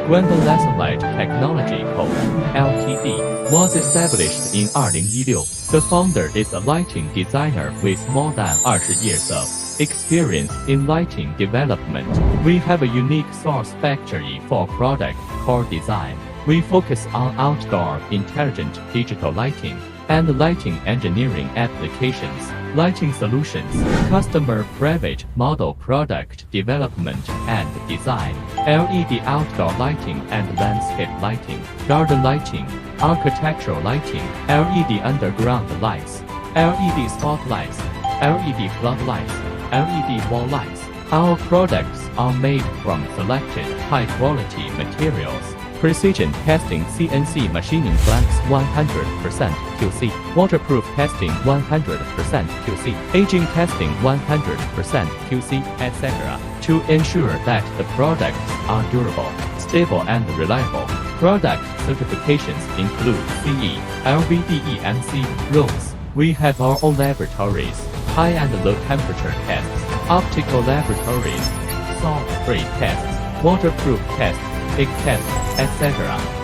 Guangdong Lasunlight Technology Co. Ltd. was established in 2016. The founder is a lighting designer with more than 20 years of experience in lighting development. We have a unique source factory for product core design. We focus on outdoor intelligent digital lighting and lighting engineering applications, lighting solutions, customer private model product development and design, LED outdoor lighting and landscape lighting, garden lighting, architectural lighting, LED underground lights, LED spotlights, LED floodlights, LED wall lights. Our products are made from selected high-quality materials. Precision testing CNC machining plants 100% QC. Waterproof testing 100% QC. Aging testing 100% QC, etc. to ensure that the products are durable, stable and reliable. Product certifications include CE, LVDEMC, RoHS. We have our own laboratories, high and low temperature tests, optical laboratories, salt-free tests, waterproof tests, big tests, etc.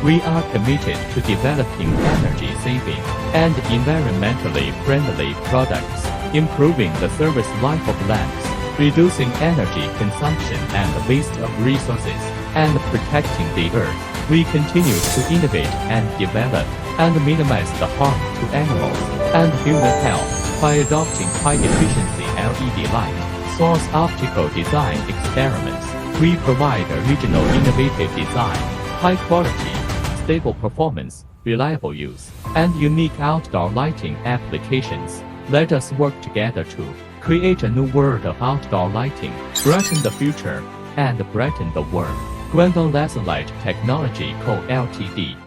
We are committed to developing energy-saving and environmentally friendly products, improving the service life of lamps, reducing energy consumption and waste of resources, and protecting the earth. We continue to innovate and develop and minimize the harm to animals and human health by adopting high-efficiency LED light source optical design experiments. We provide original innovative design, high quality, stable performance, reliable use, and unique outdoor lighting applications. Let us work together to create a new world of outdoor lighting, brighten the future, and brighten the world. Guangdong Lasunlight Technology Co. Ltd.